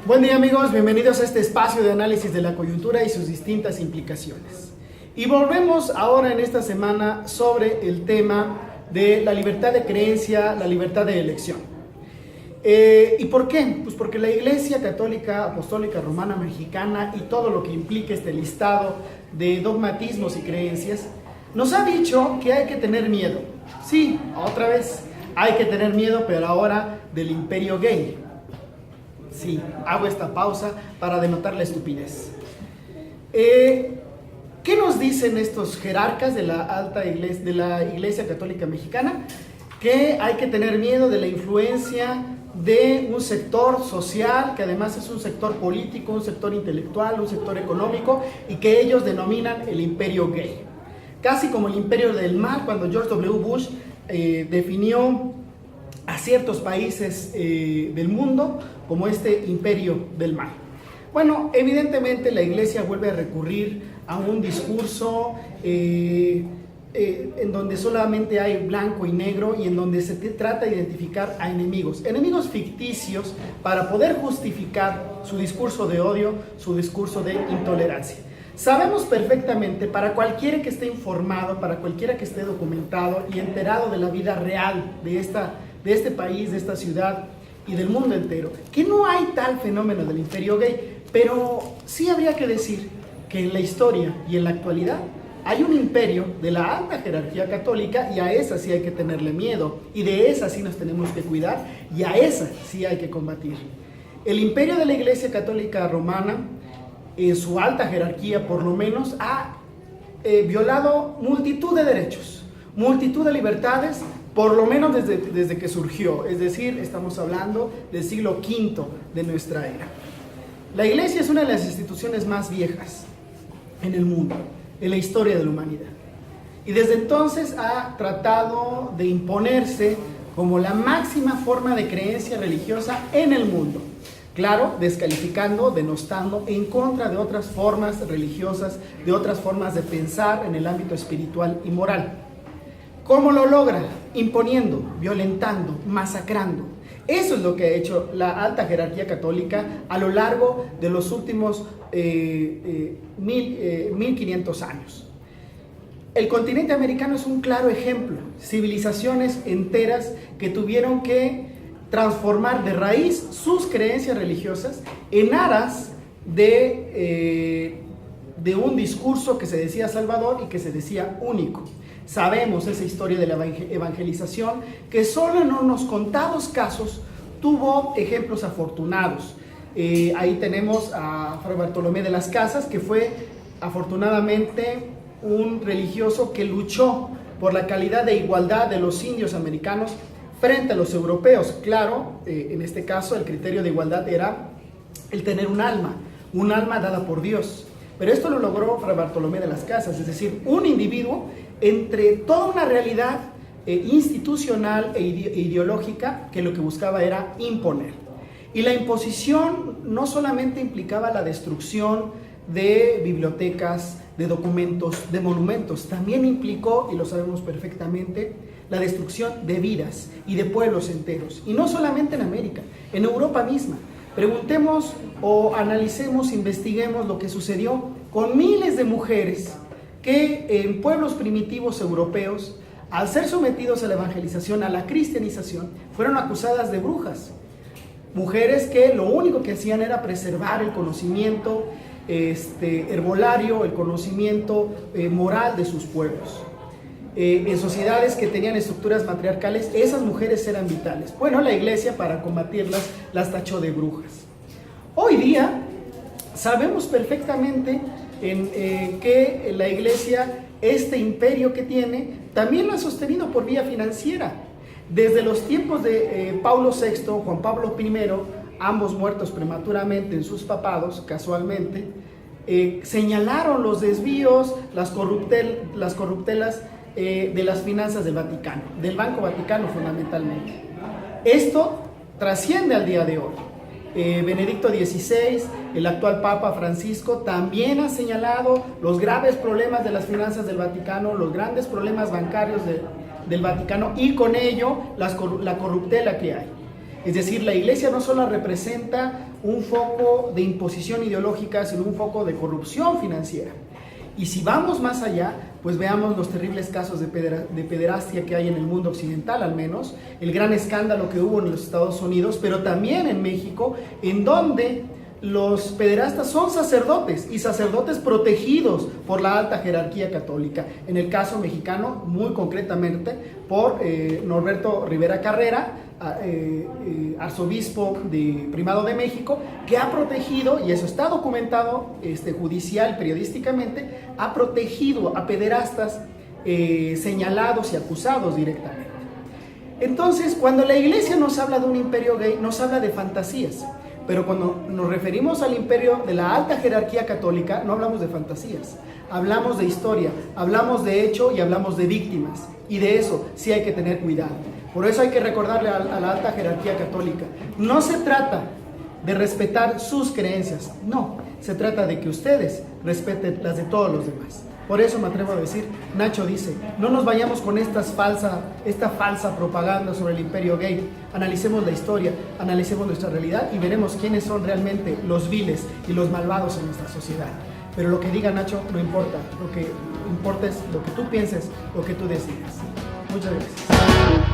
Buen día amigos, bienvenidos a este espacio de análisis de la coyuntura y sus distintas implicaciones. Y volvemos ahora en esta semana sobre el tema de la libertad de creencia, la libertad de elección. ¿Y por qué? Pues porque la Iglesia Católica Apostólica Romana Mexicana y todo lo que implica este listado de dogmatismos y creencias nos ha dicho que hay que tener miedo. Sí, otra vez, hay que tener miedo, pero ahora del imperio gay. Sí, hago esta pausa para denotar la estupidez. ¿Qué nos dicen estos jerarcas de la alta iglesia, de la Iglesia Católica Mexicana? Que hay que tener miedo de la influencia de un sector social, que además es un sector político, un sector intelectual, un sector económico, y que ellos denominan el imperio gay. Casi como el imperio del mal, cuando George W. Bush definió a ciertos países del mundo como este imperio del mal. Bueno, evidentemente la Iglesia vuelve a recurrir a un discurso en donde solamente hay blanco y negro y en donde se trata de identificar a enemigos ficticios para poder justificar su discurso de odio, su discurso de intolerancia. Sabemos perfectamente, para cualquiera que esté informado, para cualquiera que esté documentado y enterado de la vida real de este país, de esta ciudad y del mundo entero, que no hay tal fenómeno del imperio gay, pero sí habría que decir que en la historia y en la actualidad hay un imperio de la alta jerarquía católica y a esa sí hay que tenerle miedo y de esa sí nos tenemos que cuidar y a esa sí hay que combatir. El imperio de la Iglesia Católica Romana, en su alta jerarquía por lo menos, ha violado multitud de derechos, multitud de libertades, por lo menos desde que surgió, es decir, estamos hablando del siglo V de nuestra era. La Iglesia es una de las instituciones más viejas en el mundo, en la historia de la humanidad. Y desde entonces ha tratado de imponerse como la máxima forma de creencia religiosa en el mundo. Claro, descalificando, denostando en contra de otras formas religiosas, de otras formas de pensar en el ámbito espiritual y moral. ¿Cómo lo logra? Imponiendo, violentando, masacrando. Eso es lo que ha hecho la alta jerarquía católica a lo largo de los últimos 1500 años. El continente americano es un claro ejemplo. Civilizaciones enteras que tuvieron que transformar de raíz sus creencias religiosas en aras de un discurso que se decía salvador y que se decía único. Sabemos esa historia de la evangelización que solo en unos contados casos tuvo ejemplos afortunados. Ahí tenemos a Fray Bartolomé de las Casas, que fue afortunadamente un religioso que luchó por la calidad de igualdad de los indios americanos frente a los europeos. Claro, en este caso el criterio de igualdad era el tener un alma dada por Dios. Pero esto lo logró Fray Bartolomé de las Casas, es decir, un individuo entre toda una realidad institucional e ideológica que lo que buscaba era imponer. Y la imposición no solamente implicaba la destrucción de bibliotecas, de documentos, de monumentos, también implicó, y lo sabemos perfectamente, la destrucción de vidas y de pueblos enteros. Y no solamente en América, en Europa misma. Preguntemos o analicemos, investiguemos lo que sucedió con miles de mujeres que en pueblos primitivos europeos, al ser sometidos a la evangelización, a la cristianización, fueron acusadas de brujas. Mujeres que lo único que hacían era preservar el conocimiento herbolario, el conocimiento moral de sus pueblos. En sociedades que tenían estructuras matriarcales, esas mujeres eran vitales. Bueno, la Iglesia, para combatirlas, las tachó de brujas. Hoy día sabemos perfectamente que la Iglesia, este imperio que tiene, también lo ha sostenido por vía financiera. Desde los tiempos de Pablo VI, Juan Pablo I, ambos muertos prematuramente en sus papados, casualmente, señalaron los desvíos, las corruptelas de las finanzas del Vaticano, del Banco Vaticano fundamentalmente. Esto trasciende al día de hoy. Benedicto XVI, el actual Papa Francisco, también ha señalado los graves problemas de las finanzas del Vaticano, los grandes problemas bancarios del Vaticano y con ello la corruptela que hay. Es decir, la Iglesia no solo representa un foco de imposición ideológica, sino un foco de corrupción financiera. Y si vamos más allá, pues veamos los terribles casos de pederastia que hay en el mundo occidental, al menos, el gran escándalo que hubo en los Estados Unidos, pero también en México, en donde los pederastas son sacerdotes y sacerdotes protegidos por la alta jerarquía católica. En el caso mexicano, muy concretamente, por Norberto Rivera Carrera, arzobispo de Primado de México, que ha protegido, y eso está documentado judicial, periodísticamente, ha protegido a pederastas señalados y acusados directamente. Entonces, cuando la iglesia nos habla de un imperio gay, nos habla de fantasías. Pero cuando nos referimos al imperio de la alta jerarquía católica, no hablamos de fantasías, hablamos de historia, hablamos de hecho y hablamos de víctimas. Y de eso sí hay que tener cuidado. Por eso hay que recordarle a la alta jerarquía católica, no se trata de respetar sus creencias, no, se trata de que ustedes respeten las de todos los demás. Por eso me atrevo a decir, Nacho dice, no nos vayamos con esta falsa propaganda sobre el imperio gay. Analicemos la historia, analicemos nuestra realidad y veremos quiénes son realmente los viles y los malvados en nuestra sociedad. Pero lo que diga Nacho no importa, lo que importa es lo que tú pienses, lo que tú decidas. Muchas gracias.